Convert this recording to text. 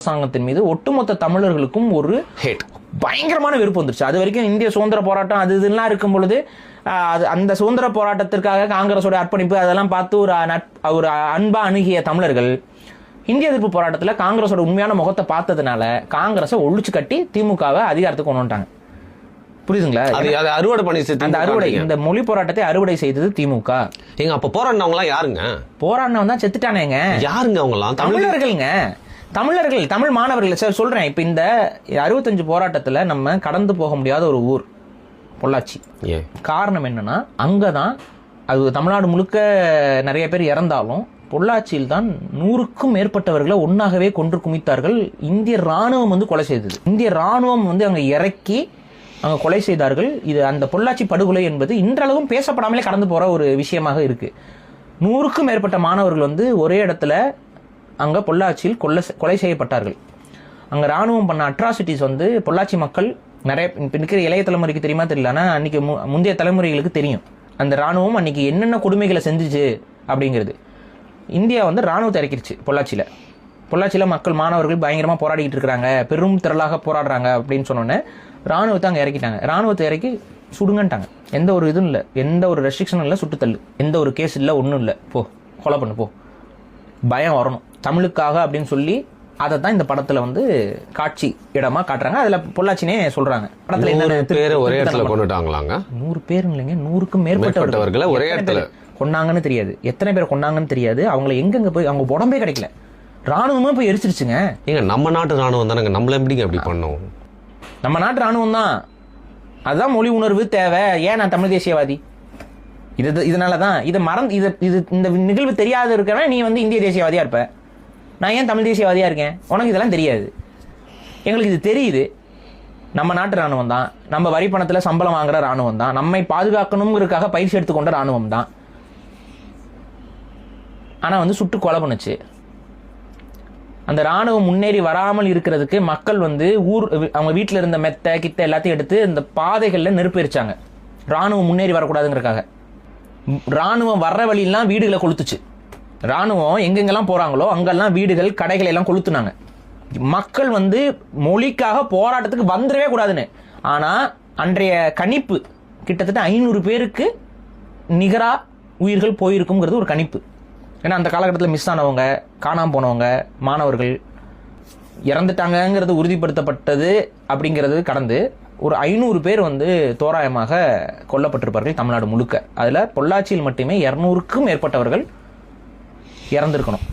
அரசாங்கத்தின் மீது ஒட்டுமொத்த தமிழர்களுக்கும் ஒரு பயங்கரமான வெறுப்பு வந்துருச்சு. அது வரைக்கும் இந்திய சுதந்திர போராட்டம் அது இதெல்லாம் இருக்கும் பொழுது அந்த சுதந்திர போராட்டத்திற்காக காங்கிரஸோட அர்ப்பணிப்பு அதெல்லாம் பார்த்து ஒரு அன்பா அணுகிய தமிழர்கள் இந்திய எதிர்ப்பு போராட்டத்தில் காங்கிரஸோட உண்மையான முகத்தை பார்த்ததுனால காங்கிரஸை ஒழிச்சு கட்டி திமுகவை அதிகாரத்துக்கு கொண்டு வந்துட்டாங்க. புரியுதுங்களா? அறுவடை பண்ணி அந்த அறுவடை இந்த மொழி போராட்டத்தை அறுவடை செய்தது திமுக. எங்க அப்ப போராடினவங்க எல்லாம் யாருங்க? போராடினவன் தான் செத்துட்டானேங்க. யாருங்க அவங்க எல்லாம்? தமிழர்கள்ங்க, தமிழர்கள், தமிழ் மாணவர்கள். சார் சொல்றேன், இப்ப இந்த 65 போராட்டத்துல நம்ம கடந்து போக முடியாத ஒரு ஊர் பொள்ளாச்சி. காரணம் என்னன்னா அங்கதான் அது தமிழ்நாடு முழுக்க நிறைய பேர் இறந்தாலும் பொள்ளாச்சியில் தான் 100க்கும் மேற்பட்டவர்களை ஒன்னாகவே கொன்று குமித்தார்கள். இந்திய ராணுவம் வந்து கொலை செய்தது. இந்திய ராணுவம் வந்து அங்க இறக்கி அங்க கொலை செய்தார்கள். இது அந்த பொள்ளாச்சி படுகொலை என்பது இன்றளவும் பேசப்படாமலே கடந்து போற ஒரு விஷயமாக இருக்கு. 100க்கும் மேற்பட்ட மாணவர்கள் வந்து ஒரே இடத்துல அங்க பொள்ளாச்சியில் கொலை செய்யப்பட்டார்கள். அங்க ராணுவம் பண்ண அட்ராசிட்டிஸ் வந்து பொள்ளாச்சி மக்கள் நிறைய இருக்கிற இளைய தலைமுறைக்கு தெரியுமா தெரியல, ஆனா அன்னைக்கு முந்தைய தலைமுறைகளுக்கு தெரியும் அந்த ராணுவம் அன்னைக்கு என்னென்ன கொடுமைகளை செஞ்சுச்சு அப்படிங்கிறது. இந்தியா வந்து ராணுவத்தை இறக்கிடுச்சு பொள்ளாச்சியில மக்கள் மாணவர்கள் பயங்கரமா போராடிக்கிட்டு இருக்கிறாங்க, பெரும் திரளாக போராடுறாங்க அப்படின்னு சொன்னோன்னே ராணுவத்தை அங்கே இறக்கிட்டாங்க. ராணுவத்தை இறக்கி சுடுங்கன்ட்டாங்க. எந்த ஒரு இதுவும் இல்லை, எந்த ஒரு ரெஸ்ட்ரிக்ஷனும் இல்லை, சுட்டுத்தள்ளு, எந்த ஒரு கேஸ் இல்லை, ஒன்றும் இல்லை, போ கொலை பண்ணு போ. பயம் வரணும் தமிழுக்காக அப்படின்னு சொல்லி அதை தான் இந்த படத்துல வந்து காட்சி இடமா காட்டுறாங்க. அதுல பொள்ளாச்சினே சொல்றாங்க. படத்துல என்ன ஒரே இடத்துல கொண்டுட்டாங்களாங்க? 100 பேர் இல்லைங்க, 100க்கும் மேற்பட்டவர்களை ஒரே இடத்துல கொண்டாங்கன்னு தெரியாது, எத்தனை பேர் கொண்டாங்கன்னு தெரியாது. அவங்களை எங்கெங்க போய் அவங்க உடம்பே கிடைக்கல, ராணுவமே போய் எரிச்சிருச்சுங்க. ஏங்க நம்ம நாட்டு ராணுவம் தானங்க, நம்மள எப்படிங்க அப்படி பண்ணோம்? நம்ம நாட்டு ராணுவம் தான். அதுதான் மொழி உணர்வு தேவை. ஏன் நான் தமிழ் தேசியவாதி? இதனாலதான் இதை இந்த நிகழ்வு தெரியாத இருக்கிறவன் நீ வந்து இந்திய தேசியவாதியா இருப்ப. நான் ஏன் தமிழ் தேசியவாதியா இருக்கேன்? உனக்கு இதெல்லாம் தெரியாது, எங்களுக்கு இது தெரியுது. நம்ம நாட்டு ராணுவம் தான், நம்ம வரி பணத்துல சம்பளம் வாங்குற ராணுவம் தான், நம்மை பாதுகாக்கணுங்கிறதுக்காக பயிற்சி எடுத்துக்கொண்ட ராணுவம் தான். ஆனா வந்து சுட்டு கொலை பண்ணுச்சு. அந்த ராணுவம் முன்னேறி வராமல் இருக்கிறதுக்கு மக்கள் வந்து அவங்க வீட்டில் இருந்த மெத்த கித்த எல்லாத்தையும் எடுத்து இந்த பாதைகளில் நெருப்பு எரிச்சாங்க. ராணுவம் முன்னேறி வரக்கூடாதுங்கிறதுக்காக. ராணுவம் வர்ற வழியெல்லாம் வீடுகளை கொளுத்துச்சு. ராணுவம் எங்கெங்கெல்லாம் போறாங்களோ அங்கெல்லாம் வீடுகள் கடைகளை எல்லாம் கொளுத்துனாங்க. மக்கள் வந்து மொழிக்காக போராட்டத்துக்கு வந்துடவே கூடாதுன்னு. ஆனா அன்றைய கணிப்பு கிட்டத்தட்ட 500 பேருக்கு நிகரா உயிர்கள் போயிருக்குங்கிறது ஒரு கணிப்பு. ஏன்னா அந்த காலகட்டத்தில் மிஸ் ஆனவங்க, காணாமல் போனவங்க, மாணவர்கள் இறந்துட்டாங்கிறது உறுதிப்படுத்தப்பட்டது அப்படிங்கிறது கடந்து ஒரு 500 பேர் வந்து தோராயமாக கொல்லப்பட்டிருப்பார்கள் தமிழ்நாடு முழுக்க. அதில் பொள்ளாச்சியில் மட்டுமே 200க்கும் மேற்பட்டவர்கள் இறந்திருக்கணும்.